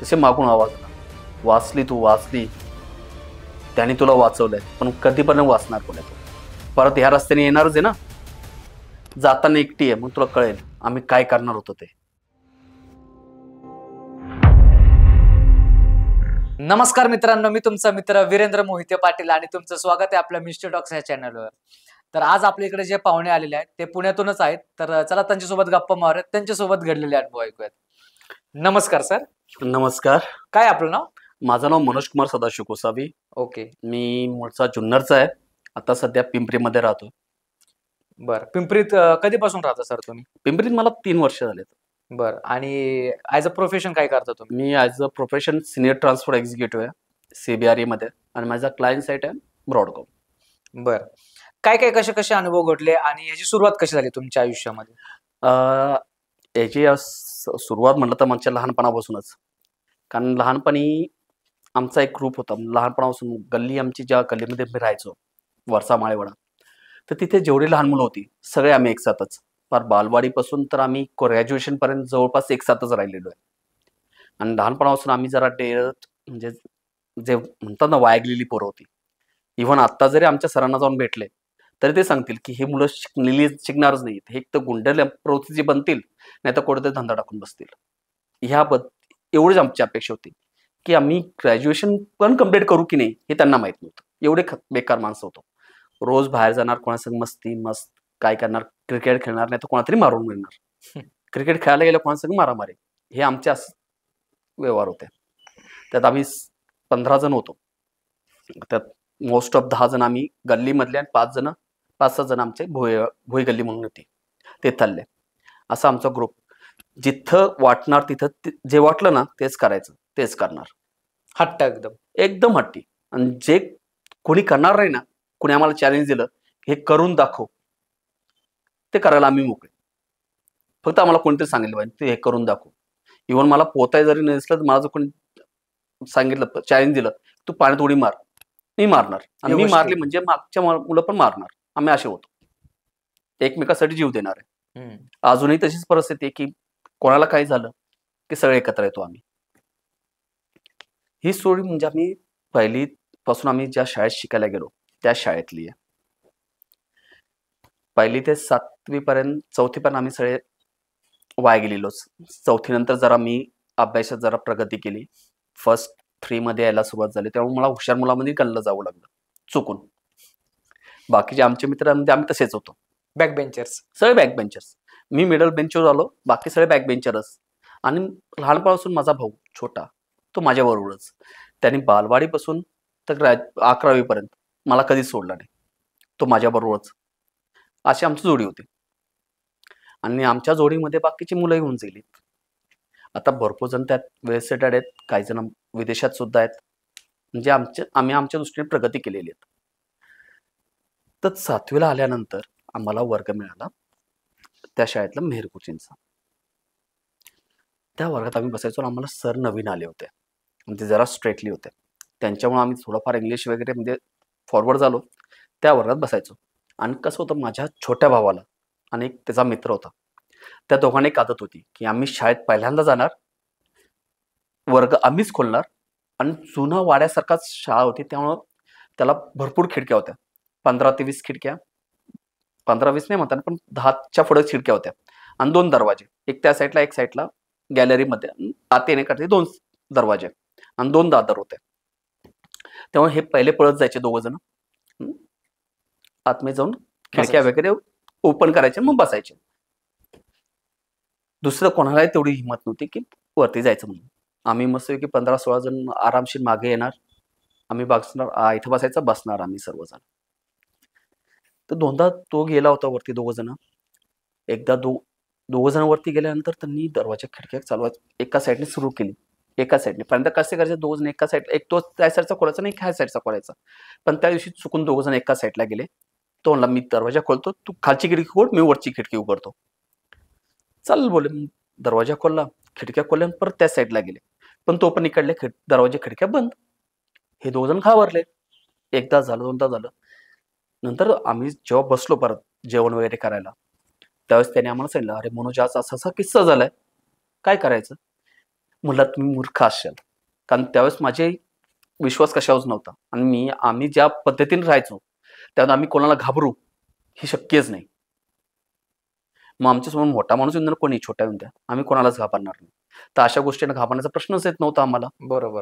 तसे मागून आवाज आला, वाचली तू वाचली, त्याने तुला वाचवलंय, पण कधीपर्यंत वाचणार कोण तू? परत ह्या रस्त्याने येणारच आहे ना, जाताना एकटी आहे, मग तुला कळेल आम्ही काय करणार होतो ते. नमस्कार मित्रांनो, मी तुमचा मित्र वीरेंद्र मोहिते पाटील आणि तुमचं स्वागत आहे आपल्या मिस्टर टॉक्स या चॅनलवर. तर आज आपल्या इकडे जे पाहुणे आलेले आहेत ते पुण्यातूनच आहेत, तर चला त्यांच्यासोबत गप्पा मारूयात, त्यांच्यासोबत घडलेले अनुभव ऐकूयात. नमस्कार सर. नमस्कार. काय आपलं नाव? माझं नाव मनोज कुमार सदाशिव गोसावी. ओके. मी मूळचा जुन्नरचा आहे, आता सध्या पिंपरीमध्ये राहतो. बरं, पिंपरीत कधीपासून राहता सर तुम्ही? पिंपरीत मला 3 वर्ष झालेत. बरं, आणि ऍज अ प्रोफेशन काय करता तुम्ही? मी as a profession senior transfer executive आहे CBRE मध्ये, आणि माझा क्लायंट साईट आहे ब्रॉडकॉम. बरं, काय काय कसे अनुभव घडले आणि याची सुरुवात कशी झाली तुमच्या आयुष्यामध्ये? याची सुरुवात म्हटलं तर माझ्या लहानपणापासूनच, कारण लहानपणी आमचा एक ग्रुप होता. लहानपणापासून गल्ली आमची, ज्या गल्लीमध्ये मी राहायचो, वरसा माळेवाडा, तर तिथे जेवढी लहान मुलं होती सगळे आम्ही एकसाथच, फार बालवाडीपासून तर आम्ही ग्रॅज्युएशनपर्यंत जवळपास एकसाथच राहिलेलो आहे. आणि लहानपणापासून आम्ही जरा म्हणजे जे म्हणतात ना, वाया गेलेली पोरं होती. इव्हन आत्ता जरी आमच्या सरांना जाऊन भेटले तरी ते सांगतील की हे मुलं शिकणारच नाहीत, हे एक तर गुंड प्रवृत्तीचे बनतील, नाही तर कोणते धंदा टाकून बसतील. एवढीच आमची अपेक्षा होती की आम्ही ग्रॅज्युएशन पण कम्प्लीट करू की नाही हे त्यांना माहित नव्हतं. एवढे बेकार माणसं होतो. रोज बाहेर जाणार, कोणासंग मस्त काय करणार, क्रिकेट खेळणार, नाही तर कोणातरी मारून मिळणार. क्रिकेट खेळायला गेलं कोणासंग मारामारी, हे आमचे व्यवहार होते. त्यात आम्ही 15 जण होतो. त्यात मोस्ट ऑफ 10 जण आम्ही गल्लीमधले आणि 5-6 जण आमचे भोई गल्ली म्हणून होती, ते चालले. असा आमचा ग्रुप. जिथं वाटणार तिथं जे वाटलं ना तेच करायचं, तेच करणार. हट्ट एकदम हट्टी. आणि जे कोणी करणार नाही ना, कोणी आम्हाला चॅलेंज दिलं हे करून दाखव, ते करायला आम्ही मोकळे. फक्त आम्हाला कोणतरी सांगितलं पाहिजे ते हे करून दाखव. इव्हन मला पोहताय जरी नसलं तर मला जर कोणी सांगितलं, चॅलेंज दिलं, तू पाण्यात उडी मार, मी मारणार. आणि मी मारली म्हणजे मागच्या मुलं पण मारणार. आम्ही असे होतो, एकमेकासाठी जीव देणार आहे. अजूनही तशीच परिस्थिती आहे की कोणाला काही झालं की सगळे एकत्र येतो आम्ही. ही स्टोरी म्हणजे आम्ही पहिलीपासून आम्ही ज्या शाळेत शिकायला गेलो त्या शाळेतली आहे. 1ली ते 7वी पर्यंत, 4थी पर्यंत आम्ही सगळे वाया गेलेलोच. 4थी नंतर जरा मी अभ्यासात जरा प्रगती केली. फर्स्ट 3 मध्ये यायला सुरुवात झाली, त्यामुळे मला हुशार मुलामध्ये गणलं जावं लागलं चुकून. बाकीचे आमचे मित्रांमध्ये आम्ही तसेच होतो, बॅक बेंचर्स, सगळे बॅक बेंचर्स. मी मिडल बेंचवर आलो, बाकी सगळे बॅक बेंचरच. आणि लहानपणापासून माझा भाऊ छोटा, तो माझ्याबरोबरच. त्याने बालवाडीपासून तर 11वी पर्यंत मला कधीच सोडला नाही, तो माझ्याबरोबरच. अशी आमची जोडी होती. आणि आमच्या जोडीमध्ये बाकीची मुलं येऊन गेलीत. आता भरपूर जण त्यात वेल सेटेड आहेत, काही जण विदेशात सुद्धा आहेत. म्हणजे आम्ही आमच्या दृष्टीने प्रगती केलेली आहे. तर 7वीला आल्यानंतर आम्हाला वर्ग मिळाला त्या शाळेतला मेहर कोचिंगचा. त्या वर्गात आम्ही बसायचो. आम्हाला सर नवीन आले होते, म्हणजे जरा स्ट्रेटली होते. त्यांच्यामुळे आम्ही थोडंफार इंग्लिश वगैरे म्हणजे फॉरवर्ड झालो. त्या वर्गात बसायचो. आणि कसं होतं, माझ्या छोट्या भावाला आणि एक त्याचा मित्र होता, त्या दोघांनी एक आदत होती की आम्ही शाळेत पहिल्यांदा जाणार, वर्ग आम्हीच खोलणार. आणि जुना वाड्यासारखाच शाळा होती, त्यामुळं त्याला भरपूर खिडक्या होत्या. 15 ते 20 खिडक्या, 15-20 नाही म्हणतात, पण 10च्या पुढे खिडक्या होत्या. आणि 2 दरवाजे, एक त्या साईडला एक साईडला गॅलरीमध्ये. आत येण्यासाठी 2 दरवाजे आणि 2 दादर होते. तेव्हा हे पहिले पळत जायचे 2 जण, आतमध्ये जाऊन खिडक्या वगैरे ओपन करायचे, मग बसायचे. दुसरं कोणालाही तेवढी हिंमत नव्हती की वरती जायचं म्हणून. आम्ही मस्त की 15-16 जण आरामशीर मागे येणार, आम्ही बसणार, इथं बसणार आम्ही सर्वजण. तर 2दा तो गेला होता वरती, 2 जण. एकदा 2 जण वरती गेल्यानंतर त्यांनी दरवाजा खिडक्या चालवायचं एका साईडने सुरू केली. एका साईडने पर्यंत कसे करायचे, 2 जण एका साईड, एक तो त्या साईडचा खोलायचा नाही, ह्या साईडचा खोलायचा. पण त्या दिवशी चुकून 2 जण एका साईडला गेले. तो म्हणला मी दरवाजा खोलतो, तू खालची खिडकी खोल, मी वरची खिडकी उघडतो. चाल बोले. दरवाजा खोलला, खिडक्या खोलल्या, परत त्या साईडला गेले. पण तो पण इकडले दरवाजे खिडक्या बंद. हे 2 जण घाबरले. एकदा झालं, 2दा झालं. नंतर आम्ही जेव्हा बसलो परत जेवण वगैरे करायला, त्यावेळेस त्याने आम्हाला सांगितलं, अरे मनोज, आज असा असा किस्सा झालाय, काय करायचं? म्हणलं तुम्ही मूर्ख असाल, कारण त्यावेळेस माझे विश्वास कशावरच नव्हता आणि आम्ही ज्या पद्धतीने राहायचो त्यात आम्ही कोणाला घाबरू हे शक्यच नाही. मग आमच्यासमोर मोठा माणूस येऊन द्या, कोणी छोटा येऊन द्या, आम्ही कोणालाच घाबरणार नाही. तर अशा गोष्टींना घाबरण्याचा प्रश्नच येत नव्हता आम्हाला. बरोबर.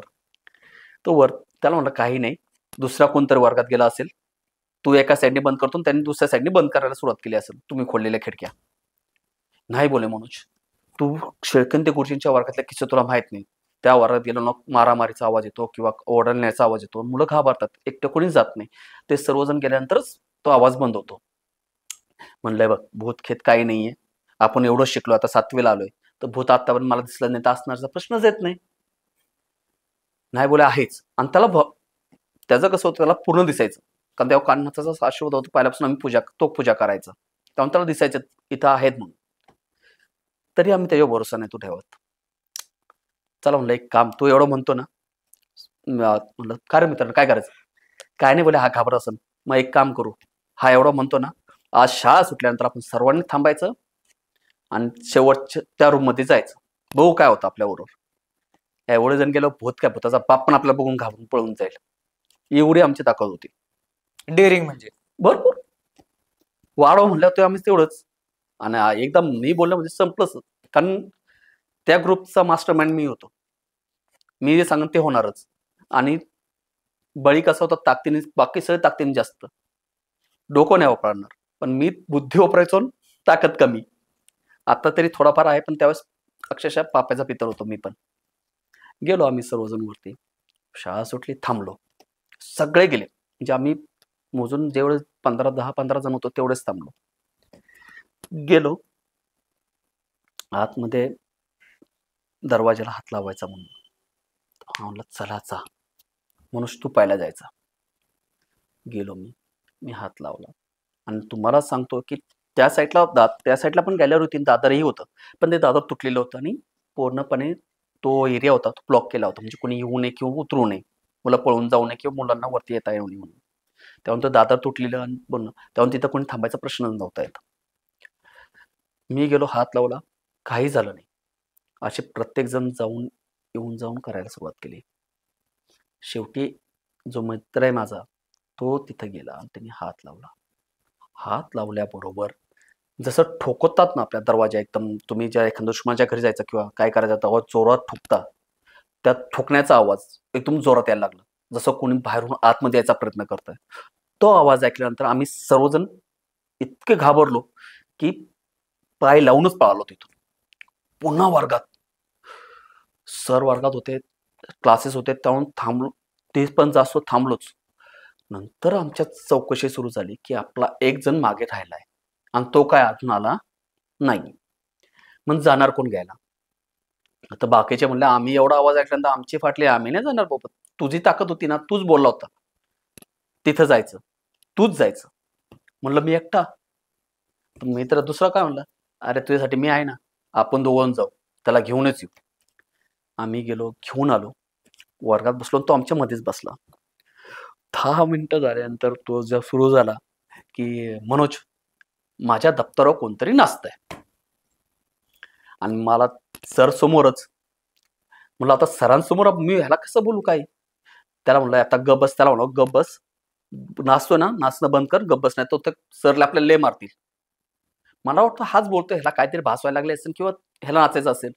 तो त्याला म्हणलं काही नाही, दुसरा कोणतरी वर्गात गेला असेल, तू एका साईडने बंद करतो त्यांनी दुसऱ्या साईडने बंद करायला सुरुवात केली असेल, तुम्ही खोललेल्या खिडक्या. नाही बोले मनोज, तू शेळकंते गुरुजींच्या वर्गातल्या किस्से तुला माहित नाही. त्या वर्गात गेलो ना, मारामारीचा आवाज येतो किंवा ओरडण्याचा आवाज येतो, मुलं घाबरतात, एकटं कोणीच जात नाही. ते सर्वजण गेल्यानंतरच तो आवाज बंद होतो. म्हणलंय बघ, भूतखेत काही नाहीये, आपण एवढं शिकलो, आता 7वीला आलोय, तर भूत आतापर्यंत मला दिसलं नाही तर असण्याचा प्रश्नच येत नाही. नाही बोले आहेच. आणि त्याचं कसं होतं, त्याला पूर्ण दिसायचं, कारण तेव्हा कान्हाचा आशीर्वाद होता पहिल्यापासून, आम्ही पूजा करायचा, तेव्हा त्याला दिसायचं इथं आहेत म्हणून. तरी आम्ही त्याच्यावर भरोसा नाही तो ठेवत. चला म्हणलं एक काम, तू एवढं म्हणतो ना, म्हणलं काय रे मित्रांनो काय करायचं? काय नाही बोले, हा घाबरत असेल, मग एक काम करू, हा एवढं म्हणतो ना, आज शाळा सुटल्यानंतर आपण सर्वांनी थांबायचं आणि शेवटच्या त्या रूम मध्ये जायचं, बघू काय होतं आपल्याबरोबर. एवढे जण गेलो, भूत काय, भूताचा बाप पण आपल्याला बघून घाबरून पळून जाईल, एवढी आमची ताकद होती. डेअरिंग म्हणजे भरपूर वाढव म्हणलं तर आम्ही तेवढंच. आणि एकदा मी बोललं म्हणजे संपलंच, कारण त्या ग्रुपचा मास्टर माइंड मी होतो, मी जे सांगेन ते होणारच. आणि बळी कसा होता ताकदीने, बाकी सगळे ताकदीने जास्त, डोकं नाही वापरणार, पण मी बुद्धी वापरायचो, ताकद कमी. आता तरी थोडाफार आहे, पण त्यावेळेस अक्षरशः पापाचा पितर होतो मी पण. गेलो आम्ही सर्वजण वरती, शाळा सुटली, थांबलो, सगळे गेले, म्हणजे आम्ही मोजून जेवढे 10-15 जण होतो तेवढेच थांबलो. गेलो आतमध्ये, दरवाजाला हात लावायचा म्हणून, म्हणलं चला चा मनुष्य तू पाहायला जायचा. गेलो मी हात लावला, आणि तुम्हाला सांगतो की त्या साईडला पण गॅलरी होती, दादरही होतं, पण ते दादर तुटलेलं होतं आणि पूर्णपणे तो एरिया होता तो ब्लॉक केला होता, म्हणजे कोणी येऊ नये किंवा उतरू नये, मुलं पळून जाऊ नये किंवा मुलांना वरती येता येऊ नये म्हणून. त्यानंतर दादर तुटलेलं आणि बोलणं, त्याहून तिथं कोणी थांबायचा प्रश्न नव्हता येत. मी गेलो, हात लावला, काही झालं नाही. असे प्रत्येक जण येऊन जाऊन करायला सुरुवात केली. शेवटी जो मित्र आहे माझा, तो तिथं गेला आणि त्यांनी हात लावला. हात लावल्याबरोबर जसं ठोकवतात ना आपल्या दरवाजा, एकदम तुम्ही ज्या एखाद्या दुश्मनाच्या घरी जायचं किंवा काय करायचं तेव्हा जोरात ठोकता, त्या ठोकण्याचा आवाज एकदम जोरात यायला लागला, जसं कोणी बाहेरून आतमध्ये यायचा प्रयत्न करतोय. तो आवाज ऐकल्यानंतर आम्ही सर्वजण इतके घाबरलो की पाय लावूनच पळालो तिथून. पुन्हा वर्गात, सर वर्गात होते, क्लासेस होते, त्याहून थांबलो, ते पण जास्त थांबलोच. नंतर आमच्या चौकशी सुरू झाली की आपला एक जण मागे राहिलाय आणि तो काय अजून आला नाही, मग जाणार कोण घ्यायला? आता बाकीचे म्हणले आम्ही एवढा आवाज ऐकल्यानंतर आमची फाटली, आम्ही नाही जाणार बाबा, तुझी ताकद होती ना, तूच बोलला होता तिथं जायचं, तूच जायचं. म्हणलं मी एकटा, मी तर दुसरा काय म्हणलं, अरे तुझ्यासाठी मी आहे ना, आपण दोघं जाऊ, त्याला घेऊनच येऊ. आम्ही गेलो, घेऊन आलो, वर्गात बसलो, तो आमच्या मध्येच बसला. 10 मिनिटं झाल्यानंतर तो जर सुरू झाला की मनोज, माझ्या दप्तरावर कोणतरी नाचतंय. आणि मला सर समोरच, म्हणलं आता सरांसमोर मी ह्याला कसं बोलू काय? त्याला म्हणलं आता गप बस, त्याला म्हणलं गप बस, नाचतो ना, नाचणं बंद कर, गप बस, नाही तो सरला आपल्याला लय मारतील. मला वाटतं हाच बोलतोय, ह्याला काहीतरी भासवायला लागले असेल किंवा ह्याला नाचायचं असेल,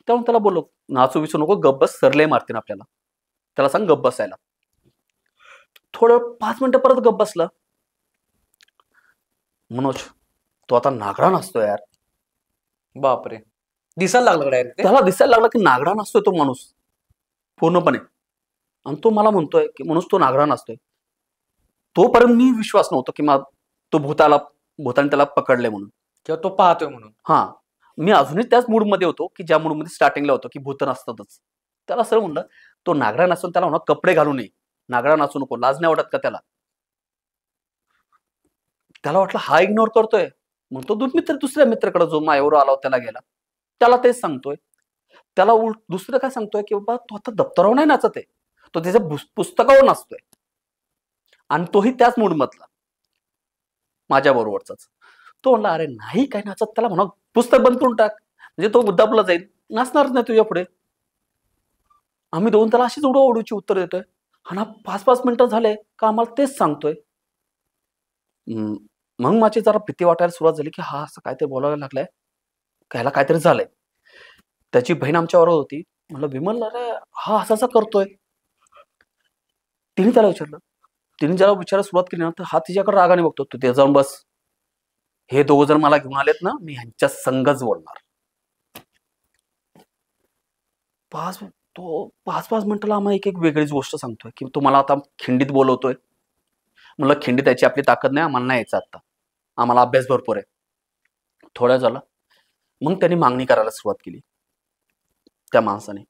त्यामुळे त्याला बोललो नाचू विचू नको, गप बस, सर लय मारतील आपल्याला, त्याला सांग गप बसायला. थोडं 5 मिनिटं परत गप बसला. मनोज, तो आता नागडा नाचतो यार. बापरे, दिसायला लागलं डायरेक्ट ते. त्याला दिसायला लागला की नागडा नाचतोय तो माणूस पूर्णपणे, आणि तो मला म्हणतोय की मनोज तो नागडा नाचतोय. तोपर्यंत मी विश्वास नव्हतो की तो भूताने त्याला पकडले म्हणून, किंवा तो पाहतोय म्हणून. हा, मी अजूनही त्याच मूडमध्ये होतो की ज्या मूडमध्ये स्टार्टिंगला होतो की भूत नसतातच. त्याला सर म्हणलं तो नागडा नाचून, त्याला म्हणा कपडे घालू नये, नागडा नाचू नको, लाज नाही वाटत का त्याला? त्याला वाटलं हा इग्नोर करतोय, मग तो दुसऱ्या मित्राकडे जो मायावर आला त्याला गेला, त्याला तेच सांगतोय. त्याला दुसरं काय सांगतोय की बाबा तो आता दप्तरावर नाही नाचत आहे, तो त्याच्या पुस्तकावर नाचतोय, आणि तोही त्याच मूड मधला माझ्या बरोबरचाच. तो म्हणला अरे नाही काय नाचत, त्याला म्हणा पुस्तक बंद करून टाक, म्हणजे तो दबला जाईल, नाचणारच नाही तुझ्या पुढे. आम्ही दोन त्याला अशीच उडवाउडवीची उत्तर देतोय. हा ना 5-5 मिनिटं झाले का आम्हाला तेच सांगतोय. हं, मग माझी जरा भीती वाटायला सुरुवात झाली, की हा असं काहीतरी बोलायला लागलाय, का ह्याला काहीतरी झालंय. त्याची बहीण आमच्याबरोबर होती. म्हणलं, "विमल अरे हा असा-असा करतोय." तिने त्याला विचारलं. तिने ज्याला विचारायला सुरुवात केली ना, तर हा तिच्याकडे रागाने बघतो. "तू तिथे जाऊन बस. हे दोघं जर मला घेऊन आलेत ना, मी ह्यांच्या संगच बोलणार." 5 तो 5-5 मिनिटाला आम्हाला एक-एक वेगळीच गोष्ट सांगतोय, की "तू मला आता खिंडीत बोलवतोय." म्हणलं, "खिंडीत यायची आपली ताकद नाही. आम्हाला नाही यायचं आत्ता. आम्हाला अभ्यास भरपूर आहे." थोड्या झाला. मग त्यांनी मागणी करायला सुरुवात केली त्या माणसाने.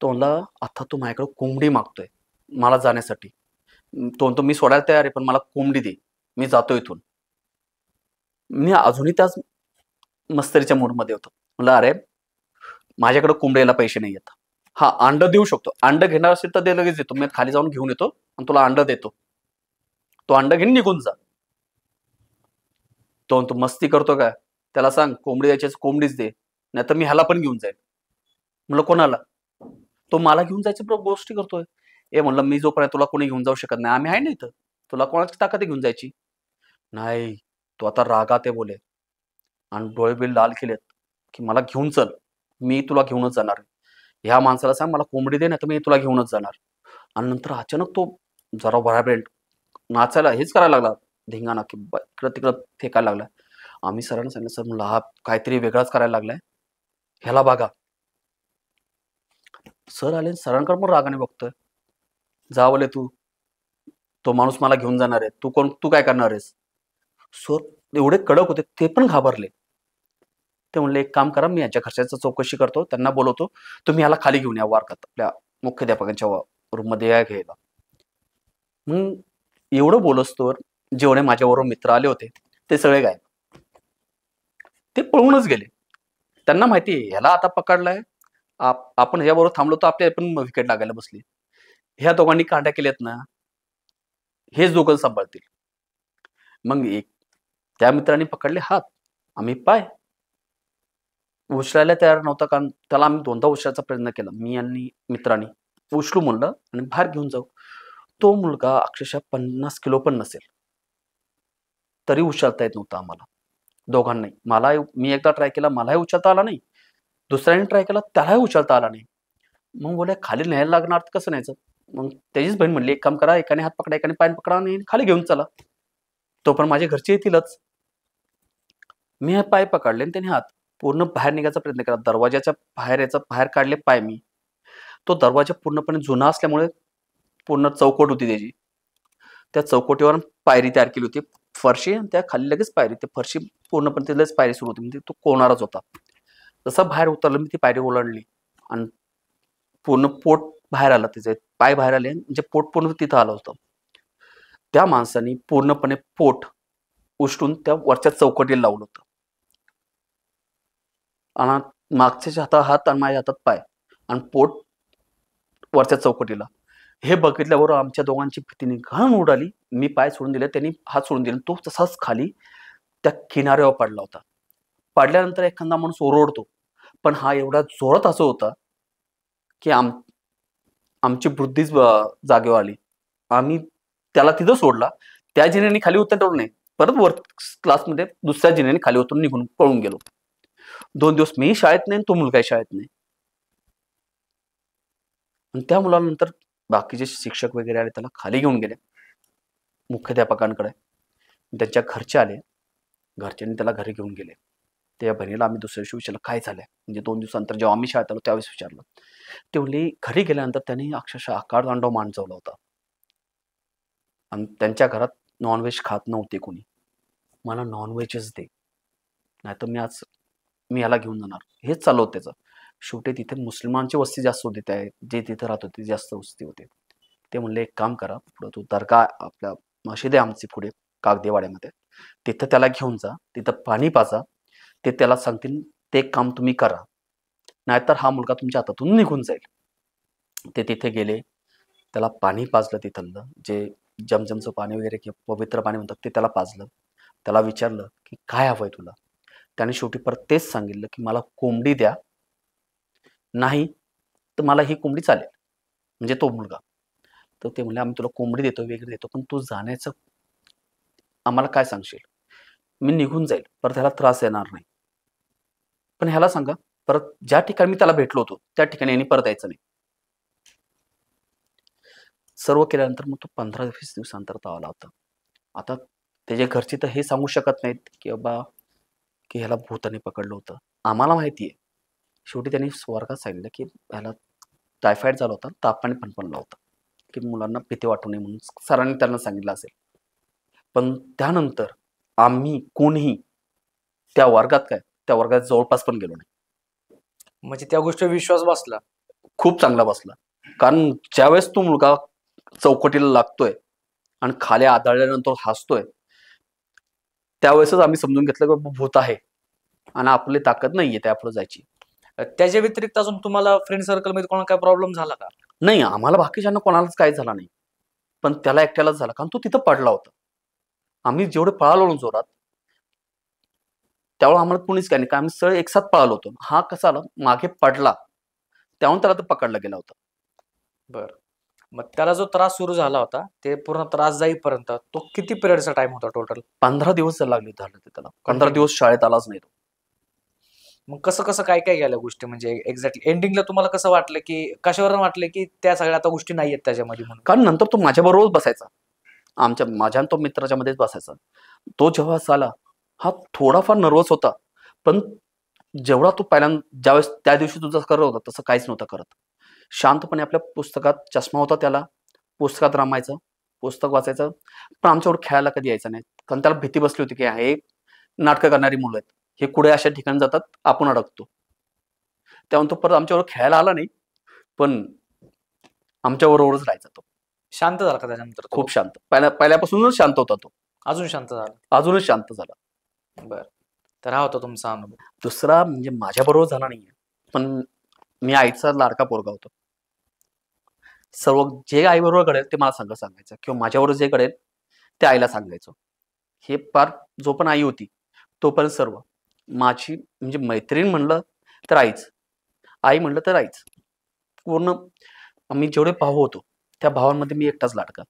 तो म्हणला, "आता तू माझ्याकडे कोंबडी मागतोय मला जाण्यासाठी." तो म्हणतो, "मी सोडायला तयार आहे, पण मला कोंबडी दे. मी जातो इथून." मी अजूनही त्याच मस्करीच्या मूडमध्ये होतो. म्हणलं, "अरे, माझ्याकडे कोंबडीला पैसे नाहीयेत. हां, अंडं देऊ शकतो. अंडं घेणार असेल तर ते लगेच देतो. मी खाली जाऊन घेऊन येतो आणि तुला अंडं देतो. तो अंडं घेऊन निघून जा." तो म्हणतो, "मस्ती करतो काय? त्याला सांग कोंबडी द्यायची असेल कोंबडीच दे. नाहीतर मी ह्याला पण घेऊन जाईन." म्हणलं, "कोणाला?" तो मला घेऊन जायच्या गोष्टी करतोय. म्हणलं, "मी जोपर्यंत तुला कोणी घेऊन जाऊ शकत नाही. आम्ही आहे ना इथं. तुला कोणाची ताकद आहे घेऊन जायची?" नाही. तो आता रागात आहे बोले आणि डोळे-बिळे लाल केलेत, की "मला घेऊन चल. मी तुला घेऊनच जाणार आहे. ह्या माणसाला सांग मला कोंबडी दे, नाहीतर मी तुला घेऊनच जाणार." आणि नंतर अचानक तो जरा व्हायब्रंट नाचायला हेच करायला लागला धिंगाणा, की इकडं-तिकडं फेकायला लागला. आम्ही सरांना सांगितलं, "सर म्हणलं हा काहीतरी वेगळाच करायला लागलाय. ह्याला बघा." सर आले आणि सरांकडे पण रागाने बघतोय. "जा बोले तू. तो माणूस मला घेऊन जाणार आहे. तू कोण? तू काय करणार आहेस?" सर एवढे कडक होते, ते पण घाबरले. ते म्हणले, "एक काम करा, मी यांच्या घरच्यांची चौकशी करतो. त्यांना बोलवतो. तुम्ही ह्याला खाली घेऊन या वर्गात आपल्या मुख्याध्यापकांच्या रूममध्ये या घ्यायला." मग एवढं बोलस्तोवर जेवढे माझ्याबरोबर मित्र आले होते, ते सगळे गायब. ते पळूनच गेले. त्यांना माहिती आहे, ह्याला आता पकडलाय. आपण ह्याच्याबरोबर थांबलो तर आपल्याला पण विकेट लागायला बसली. ह्या दोघांनी कांड्या केल्यात ना, हेच दोघं सांभाळतील. मग त्या मित्रांनी पकडले हात, आम्ही पाय. उचलायला तयार नव्हता कारण त्याला आम्ही दोनदा उचलायचा प्रयत्न केला. मी आणि मित्रांनी. उचलू म्हणलं आणि बाहेर घेऊन जाऊ. तो मुलगा अक्षरशः 50 किलो पण नसेल. तरी उचलता येत नव्हतं आम्हाला दोघांनाही. मी एकदा ट्राय केला, मलाही उचलता आला नाही. दुसऱ्याने ट्राय केला, त्यालाही उचलता आला नाही. मग बोलले, "खाली न्यायला लागणार तर कसं न्यायचं?" मग त्याचीच बहीण म्हणली, "एक काम करा, एकाने हात पकडा, एकाने पाय पकडा आणि खाली घेऊन चला. तोपर्यंत माझे घरचे येतीलच." मी हे पाय पकडले आणि त्याने हात. पूर्ण बाहेर निघायचा प्रयत्न केला. दरवाजाच्या बाहेर काढले पाय मी. तो दरवाजा पूर्णपणे जुना असल्यामुळे पूर्ण चौकट होती त्याची. त्या चौकटीवर पायरी तयार केली होती. फरशी आणि त्या खाली लगेच पायरी. ते फरशी पूर्णपणे तिथलेच पायरी सुरू होती. म्हणजे तो कोणारच होता. जसं बाहेर उतरलं मी ती पायरी ओलांडली आणि पूर्ण पोट बाहेर आलं तिचे. पाय बाहेर आले म्हणजे पोट पूर्ण तिथं आलं होतं. त्या माणसाने पूर्णपणे पोट उचलून त्या वरच्या चौकटीला लावलं होतं. आणि मागच्याच्या हातात हात आणि माझ्या हातात पाय आणि पोट वरच्या चौकटीला. हे बघितल्याबरोबर आमच्या दोघांची भीतीने घाम उडाली. मी पाय सोडून दिले, त्यांनी हात सोडून दिले. तो तसाच खाली त्या किनाऱ्यावर पडला होता. पडल्यानंतर एखादा माणूस ओरडतो, पण हा एवढा जोरात हसत होता, की आमची बुद्धीच जागेवर आली. आम्ही त्याला तिथं सोडला. त्या जिन्याने खाली उतरलो नाही. परत वर क्लासमध्ये दुसऱ्या जिन्याने खाली उतरून निघून पळून गेलो. 2 दिवस मीही शाळेत नाही आणि तो मुलगाही शाळेत नाही. आणि त्या मुलानंतर बाकीचे शिक्षक वगैरे आले, त्याला खाली घेऊन गेले मुख्याध्यापकांकडे. त्यांच्या घरचे आले. घरच्यांनी त्याला घरी घेऊन गेले. त्या बहिणीला आम्ही दुसऱ्या दिवशी विचारलं, "काय झालंय?" म्हणजे 2 दिवसानंतर जेव्हा आम्ही शाळेत आलो त्यावेळेस विचारलं. ते म्हणले, "घरी गेल्यानंतर त्यांनी अक्षरशः आकारतांडव मांडवला होता आणि त्यांच्या घरात नॉन खात नव्हते कोणी. मला नॉन-व्हेजच दे. नाहीतर मी ह्याला घेऊन जाणार." हेच चाललं होतं त्याचं. शेवटी तिथे मुसलमानची वस्ती जास्त होती. जे तिथे राहत होते जास्त वस्ती होते. ते म्हणले, "एक काम करा, पुढं तो दर्गा आपल्या मशीद आहे आमची पुढे कागदेवाड्यामध्ये. तिथं त्याला घेऊन जा. तिथं पाणी पाजा. ते त्याला सांगतील ते काम तुम्ही करा. नाहीतर हा मुलगा तुमच्या हातातून निघून जाईल." ते तिथे गेले. त्याला पाणी पाजलं तिथलं. जे जमजमचं पाणी वगैरे किंवा पवित्र पाणी म्हणतात ते त्याला पाजलं. त्याला विचारलं, की "काय हवंय तुला?" त्याने शेवटी परत तेच सांगितलं, की "मला कोंबडी द्या. नाही तर मला ही कोंबडी चालेल, म्हणजे तो मुलगा. तर ते म्हणले, आम्ही तुला कोंबडी देतो, वगैरे देतो, पण तू जाण्याचं आम्हाला काय सांगशील? मी निघून जाईल, परत ह्याला त्रास येणार नाही. पण ह्याला सांगा, परत ज्या ठिकाणी मी त्याला भेटलो होतो त्या ठिकाणी यांनी परत यायचं नाही. सर्व केल्यानंतर मग तो 15-20 दिवसानंतर तो आला होता. आता त्याच्या घरचे तर हे सांगू शकत नाहीत की बाबा की ह्याला भूताने पकडलं होतं. आम्हाला माहिती आहे. शेवटी त्यांनी स्वर्गात सांगितलं की ह्याला टायफॉइड झाला होता, तापाने फणफणला होता, की मुलांना भीती वाटू नये म्हणून सरांनी त्यांना सांगितलं असेल. पण त्यानंतर आम्ही कोणीही त्या वर्गात जवळपास पण गेलो नाही. म्हणजे त्या गोष्टीवर विश्वास बसला. खूप चांगला बसला. कारण ज्यावेळेस तो मुलगा चौकटीला लागतोय आणि खाली आदळल्यानंतर हसतोय, त्यावेळेसच आम्ही समजून घेतलं की बाबा भूत आहे आणि आपली ताकद नाहीये त्यापुढे जायची. त्याच्या व्यतिरिक्त अजून तुम्हाला फ्रेंड सर्कलमध्ये कोणाला काय प्रॉब्लेम झाला का? नाही, आम्हाला बाकीच्यांना कोणालाच काही झाला नाही. पण त्याला एकट्यालाच झाला, कारण तो तिथं पडला होता. आम्ही जेवढे पळालो ना जोरात, त्यावेळेला आम्हाला कोणीच काही नाही, कारण आम्ही सगळे एकसाथ पळालो होतो. हा कसा आला, मागे पडला, त्याहून त्याला तो पकडला गेला होता. बरं. मग त्याला जो त्रास सुरू झाला होता, ते पूर्ण त्रास जाईपर्यंत तो किती पिरियडचा टाइम होता टोटल? 15 दिवस लागले झाले ते त्याला. 15 Continue. दिवस शाळेत आलाच नाही तो. मग कसं कसं काय काय गेल्या गोष्टी, म्हणजे एक्झॅक्टली एंडिंगला तुम्हाला कसं वाटलं, की कशावरून वाटलं की त्या सगळ्या आता गोष्टी नाहीयेत त्याच्यामध्ये म्हणून? कारण नंतर तो माझ्याबरोबर बसायचा. माझ्या आणि तो मित्राच्या मध्येच बसायचा. तो जेव्हा आला, हा थोडाफार नर्वस होता. पण जेवढा तो ज्यावेळेस त्या दिवशी तुझा करत होता, तसं काहीच नव्हता करत. शांतपणे आपल्या पुस्तकात, चष्मा होता त्याला, पुस्तकात रमायचं, पुस्तक वाचायचं. पण आमच्यावर खेळायला कधी यायचं नाही. कारण त्याला भीती बसली होती की हे नाटकं करणारी मुलं आहेत. हे कुठे अशा ठिकाणी जातात, आपण अडकतो. त्यामुळे तो परत आमच्याबरोबर खेळायला आला नाही, पण आमच्याबरोबरच राहायचा तो. शांत झाला का त्याच्यानंतर तो? खूप शांत. पहिल्यापासूनच शांत होता तो. अजून शांत झाला? अजूनच शांत झाला. बरं. तर हा होता तुमचा अनुभव. दुसरा म्हणजे माझ्याबरोबर झाला नाहीये, पण मी आईचा लाडका पोरगा होतो. सर्व जे आईबरोबर घडेल ते मला सांगायचं, किंवा माझ्याबरोबर जे घडेल ते आईला सांगायचो. हे फार, जो पण आई होती तोपर्यंत सर्व. माझी म्हणजे मैत्रीण म्हणलं तर आईच, आई म्हणलं तर आईच. पूर्ण आम्ही जेवढे भाऊ होतो त्या भावांमध्ये मी एकटाच लाडका.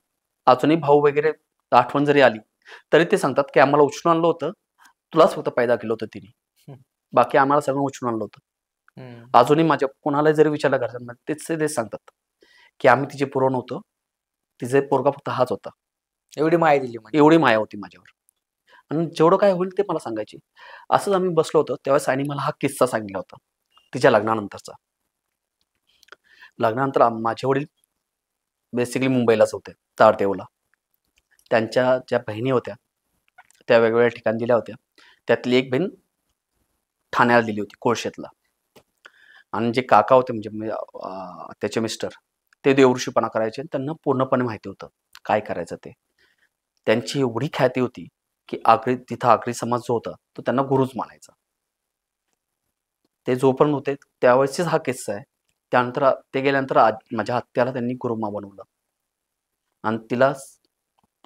अजूनही भाऊ वगैरे आठवण जरी आली तरी ते सांगतात की आम्हाला उचलून आणलं होतं, तुलाच फक्त पैदा केलं होतं तिने, बाकी आम्हाला सगळं उचलून आणलं होतं. अजूनही माझ्या कोणाला जरी विचारलं घरच्यांना, तेच सांगतात की आम्ही तिचे पुरवण होतो, तिचे पोरगा फक्त हाच होता. एवढी माया दिली म्हणजे? एवढी माया होती माझ्यावर. आणि जेवढं काय होईल ते मला सांगायची. असंच आम्ही बसलो होतो, त्यावेळेस आईने मला हा किस्सा सांगितला होता तिच्या लग्नानंतरचा. लग्नानंतर माझे वडील बेसिकली मुंबईलाच होते, तारदेवला. त्यांच्या ज्या बहिणी होत्या त्या वेगवेगळ्या ठिकाणी दिल्या होत्या. त्यातली एक बहीण ठाण्याला दिली होती, कोळशेतला. आणि जे काका होते म्हणजे त्याचे मिस्टर, ते देवऋषीपणा करायचे. त्यांना पूर्णपणे माहिती होतं काय करायचं ते. त्यांची एवढी ख्याती होती की तिथं आगरी समाज जो होता तो त्यांना गुरुच मानायचा. ते जो पण होते त्यावेळेसच हा किस्सा आहे. त्यानंतर ते गेल्यानंतर माझ्या आत्याला त्यांनी गुरुमा बनवलं आणि तिला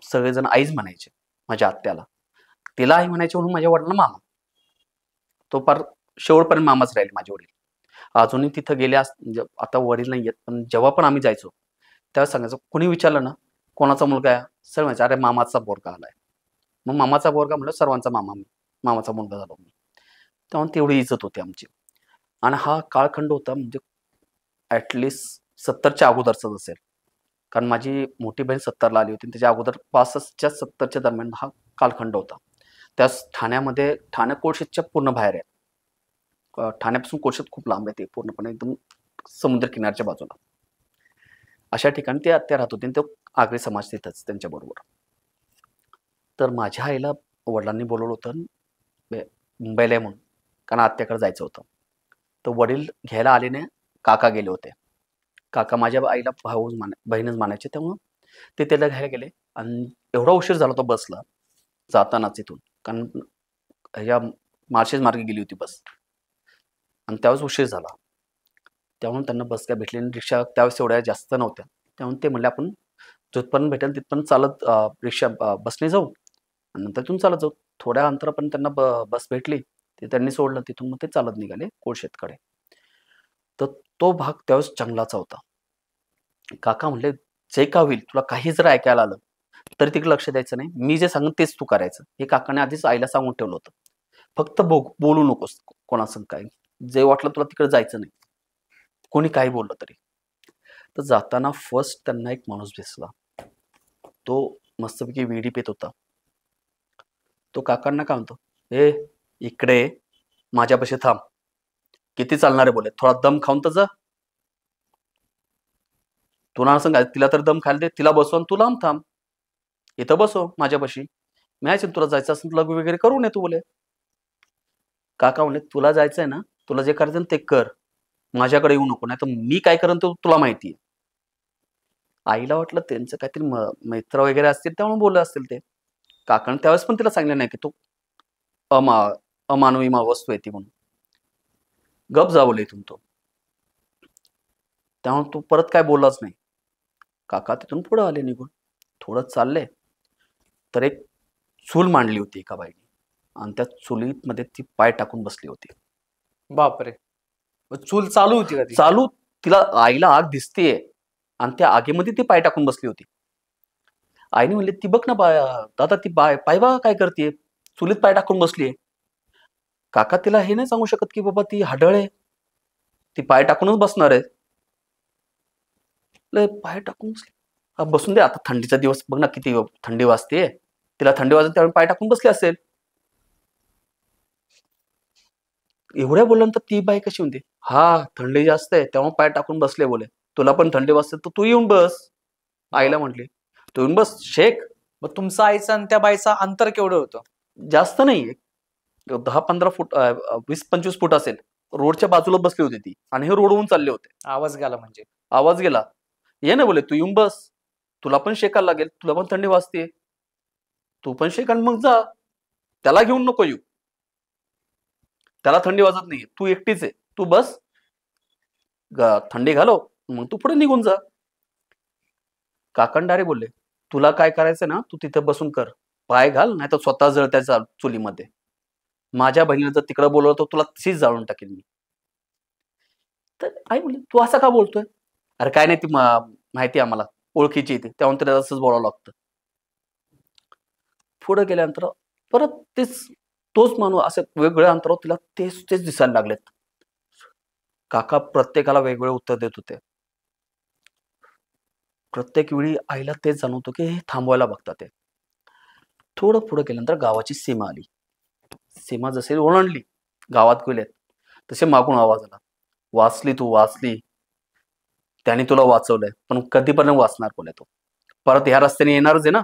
सगळेजण आईच म्हणायचे. माझ्या आत्याला तिला आई म्हणायचे म्हणून माझ्या वडिलांना मामा. तो फार शेवटपर्यंत मामाच राहील माझे वडील. अजूनही तिथं म्हणजे आता वडील नाही आहेत, पण जेव्हा पण आम्ही जायचो तेव्हा सांगायचो, कुणी विचारलं ना कोणाचा मुलगा आहे, सर म्हणायचं अरे मामाचा पोरगा आलाय. मग मामाचा पोरगा म्हणलं सर्वांचा मामा, मी मामाचा मुलगा झालो मी. तेव्हा तेवढी इज्जत होती आमची. आणि हा काळखंड होता म्हणजे ॲटलिस्ट 70च्या अगोदरचाच असेल. कारण माझी मोठी बहीण 70ला आली होती, त्याच्या अगोदर 65च्या 70च्या दरम्यान हा कालखंड होता. त्यास ठाण्यामध्ये, ठाणे कोळशेतच्या पूर्ण बाहेर आहे. ठाण्यापासून कोळशेत खूप लांब आहे, ते पूर्णपणे एकदम समुद्र किनारच्या बाजूला. अशा ठिकाणी ते आत्या राहत होते, तो आगरी समाज तिथंच त्यांच्याबरोबर. तर माझ्या आईला वडिलांनी बोलवलं होतं मुंबईला म्हणून, कारण आत्याकडे जायचं होतं. तर वडील घ्यायला आले नाही, काका गेले होते. काका माझ्या आईला बहीणच मानायचे, त्यामुळं ते त्याला घ्यायला गेले. आणि एवढा उशीर झाला तो बसला जातानाच इथून, कारण ह्या मार्शेज मार्गे गेली होती बस आणि त्यावेळेस उशीर झाला. त्यामुळे त्यांना बस काय भेटली नाही, रिक्षा त्यावेळेस एवढ्या जास्त नव्हत्या. त्यामुळे ते म्हणले आपण जिथपर्यंत भेटेल तिथपर्यंत चालत रिक्षा बसने जाऊ आणि नंतर तिथून चालत जाऊ. थोड्या अंतरापर्यंत त्यांना बस भेटली, ते त्यांनी सोडलं. तिथून मग ते चालत निघाले कोळशेतकडे. तर तो भाग त्यावेळेस जंगलाचा होता. काका म्हणले, जे का होईल तुला काही जर ऐकायला आलं तरी तिकडे लक्ष द्यायचं नाही, मी जे सांगेन तेच तू करायचं. हे काकाने आधीच आईला सांगून ठेवलं होतं. फक्त बोलू नकोस कोणासंग काय, जे वाटलं तुला तिकडे जायचं नाही, कोणी काही बोललं तरी. तर जाताना फर्स्ट त्यांना एक माणूस दिसला. तो मस्तपैकी विडी पेत होता. तो काकांना काय म्हणतो, ए इकडे ये, माझ्यापाशी थांब. किती चालणार आहे बोले, थोडा दम खाऊन तर जा. तुला सांग, तिला तर दम खायला दे, तिला बसव आणि तू लांब थांब. इथं बसव माझ्यापाशी, मी आहे, तुला जायचं असेल लग्न वगैरे करू नये तू बोले. काका म्हणले, तुला जायचंय ना, तुला जे करायचं ना ते कर, माझ्याकडे येऊ नको, नाही तर मी काय करेन ते तुला माहितीये. आईला वाटलं त्यांचं काहीतरी मित्र वगैरे असतील त्यामुळे बोलले असतील ते. काकाने त्यावेळेस पण तिला सांगितलं नाही की तो अमानवी वस्तू आहे ती म्हणून. गप जा बोले इथून तो. त्यामुळे तो परत काय बोललाच नाही. काका तिथून पुढे आले निघून. थोडं चालले तर एक चूल मांडली होती एका बाईने, आणि त्या चुलीमध्ये ती पाय टाकून बसली होती. बापरे, चूल चालू होती का ती? चालू. तिला आईला आग दिसतेय आणि त्या आगीमध्ये ती पाय टाकून बसली होती. आईने म्हणले, ती बघ ना दादा, ती पाय बघा काय करते, चुलीत पाय टाकून बसलीये. काका तिला हे नाही सांगू शकत की बाबा ती हाडळ आहे, ती पाय टाकूनच बसणार आहे. पाय टाकून बसली, बसून दे आता, थंडीचा दिवस बघ ना किती थंडी वाजते, तिला थंडी वाजते त्यावेळी पाय टाकून बसली असेल. एवढ्या बोलल्यानंतर ती बाई कशी म्हणते, हा थंडी जास्त आहे तेव्हा पाय टाकून बसले बोले, तुला पण थंडी वाजते तर तू येऊन बस. आईला म्हटली, तू येऊन बस शेक. मग तुमचा आईचा आणि त्या बाईचा अंतर केवढं होतं? जास्त नाही, 10-15 फूट, 20-25 फूट असेल. रोडच्या बाजूला बसली होती ती, आणि हे रोडवरून चालले होते. आवाज गेला म्हणजे? आवाज गेला. ये ना बोले, तू येऊन बस, तुला पण शेकायला लागेल, तुला पण थंडी वाजते, तू पण शेक आणि मग जा. त्याला घेऊन नको येऊ, त्याला थंडी वाजत नाही, तू एकटीच आहे, तू बस, थंडी घालव, मग तू पुढे निघून जा. काकंडारे बोलले, तुला काय करायचं ना तू तिथे बसून कर, पाय घाल, नाही तर स्वतः जळ त्या चुलीमध्ये. माझ्या बहिणीला जर तिकडे बोलवलं तर तुला तशीच जाळून टाकेल मी. तर आई म्हणली, तू असं का बोलतोय? अरे काय नाही, ती माहिती आम्हाला, ओळखीची येते त्यामुळे तिला असंच बोलावं लागतं. पुढे गेल्यानंतर परत तोच माणूस असं वेगवेगळ्या अंतरावर तिला तेच दिसायला लागलेत. काका प्रत्येकाला वेगवेगळे उत्तर देत होते. प्रत्येक वेळी आईला तेच जाणवतो की हे थांबवायला बघतात ते. थोडं पुढे गेल्यानंतर गावाची सीमा आली. सीमा जसे ओलांडली, गावात गेलेत, तसे मागून आवाज आला, वाचली तू वाचली, त्याने तुला वाचवलंय, पण कधीपर्यंत वाचणार बोले तो, परत ह्या रस्त्याने येणारच आहे ना,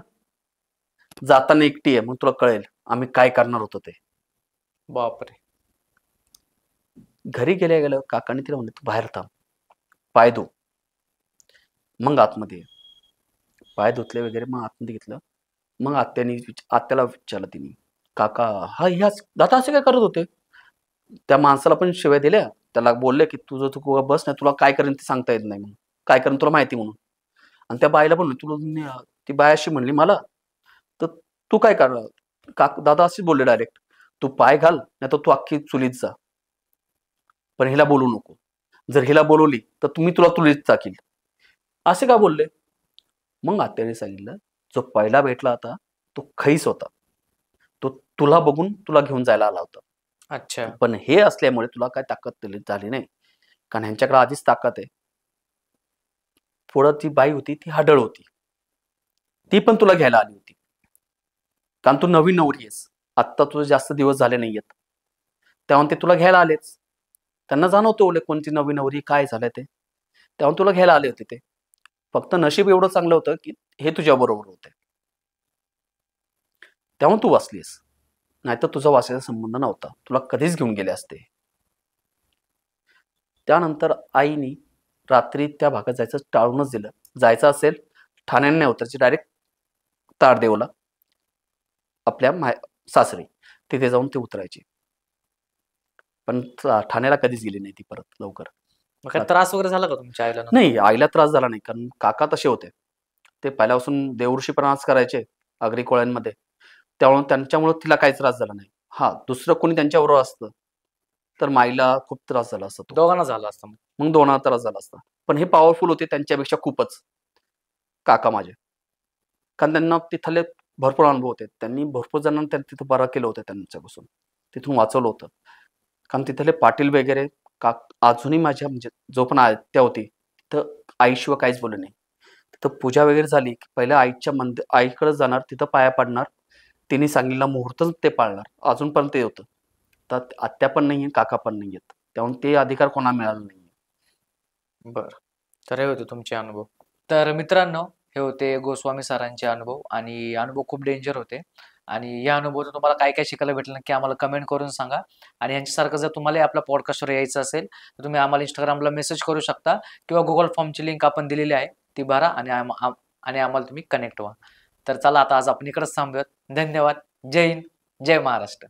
जाताना एकटी आहे, मग तुला कळेल आम्ही काय करणार होतो ते. बापरे. घरी गेल्या काकाने तिला म्हणले, तू बाहेर थांब, पाय धु, मग आतमध्ये. पाय धुतले वगैरे, मग आतमध्ये घेतलं. मग आत्याला विचारलं तिने, काका हा ह्याच दादा असे काय करत होते? त्या माणसाला पण शिव्या दिल्या, त्याला बोलले की तू बस, नाही तुला काय करेन ते सांगता येत नाही, म्हणून काय करेन तुला माहिती म्हणून. आणि त्या बाईला बोलले, तुला ती बाय अशी म्हणली मला, तर तू काय करणार? दादा अशीच बोलले डायरेक्ट, तू पाय घाल, नाही तर तू अख्खी चुलीत जा, पण हिला बोलू नको, जर हिला बोलवली तर तुम्ही तुला चुलीत टाकील, असे का बोलले? मग आत्याने सांगितलं, जो पहिला भेटला होता तो खैस होता, तो तुला बघून तुला घेऊन जायला आला होता. अच्छा. पण हे असल्यामुळे तुला काय ताकद झाली नाही, कारण ह्यांच्याकडे आधीच ताकद आहे. पुढं ती बाई होती ती हाडळ होती, ती पण तुला घ्यायला आली होती, कारण तू नवीन नवरी आहेस, आत्ता तुझे जास्त दिवस झाले नाहीयेत, तेव्हा ते तुला घ्यायला आलेच. त्यांना जाणवतं ओले कोणती नवीन नवरी काय झालं ते, तेव्हा तुला घ्यायला आले होते ते. फक्त नशीब एवढं चांगलं होतं की हे तुझ्या बरोबर होते, तेव्हा तू वाचलीस, नाहीतर तुझा वाचायचा संबंध नव्हता, तुला कधीच घेऊन गेले असते. त्यानंतर आईनी रात्री त्या भागात जायचं टाळूनच दिलं. जायचं असेल ठाण्याने नाही उतरायची, डायरेक्ट तारदेवला आपल्या सासरी, तिथे जाऊन ते उतरायचे. पण ठाण्याला कधीच गेली नाही ती परत लवकर. मग काय त्रास वगैरे झाला का तुमच्या आईला? नाही, आईला त्रास झाला नाही, कारण काका तसे होते, ते पहिल्यापासून देवऋषीपणाच करायचे आगरी कोळ्यांमध्ये, त्यामुळे त्यांच्यामुळे तिला काही त्रास झाला नाही. हा, दुसरं कोणी त्यांच्याबरोबर असतं तर माईला खूप त्रास झाला असता. दोघांना झाला असता. मग 2 त्रास झाला असता. पण हे पॉवरफुल होते त्यांच्यापेक्षा खूपच, काका माझे. कारण त्यांना तिथले भरपूर अनुभव होते. त्यांनी भरपूर जणांना तिथं बरं केलं होतं त्यांच्यापासून. तिथून वाचवलं होतं. कारण तिथले पाटील वगैरे अजूनही माझ्या म्हणजे जो पण आत्या होती, तिथं आईशिवाय काहीच बोलले नाही. तिथं पूजा वगैरे झाली, की पहिलं आईकडे जाणार, तिथं पाया पडणार. तिने सांगितलेला मुहूर्तच ते पाळणार. अजूनपर्यंत ते होतं. तर आत्या पण नाहीये, काका पण नाहीयेत. त्यामुळे ते अधिकार कोणाला मिळाला नाहीये. बरं. तर हे होते तुमचे अनुभव. तर मित्रांनो, हे होते गोस्वामी सरांचे अनुभव आणि अनुभव खूप डेंजर होते. आणि या अनुभवातून तुम्हाला काय काय शिकायला भेटलं नक्की आम्हाला कमेंट करून सांगा. आणि यांच्यासारखं जर तुम्हाला आपल्या पॉडकास्टवर यायचं असेल, तर तुम्ही आम्हाला Instagramला मेसेज करू शकता किंवा Google फॉर्मची लिंक आपण दिलेली आहे, ती भरा आणि आम्हाला तुम्ही कनेक्ट व्हा. तर चला आता आज आपण इकडंच थांबूयात. धन्यवाद. जय हिंद, जय महाराष्ट्र.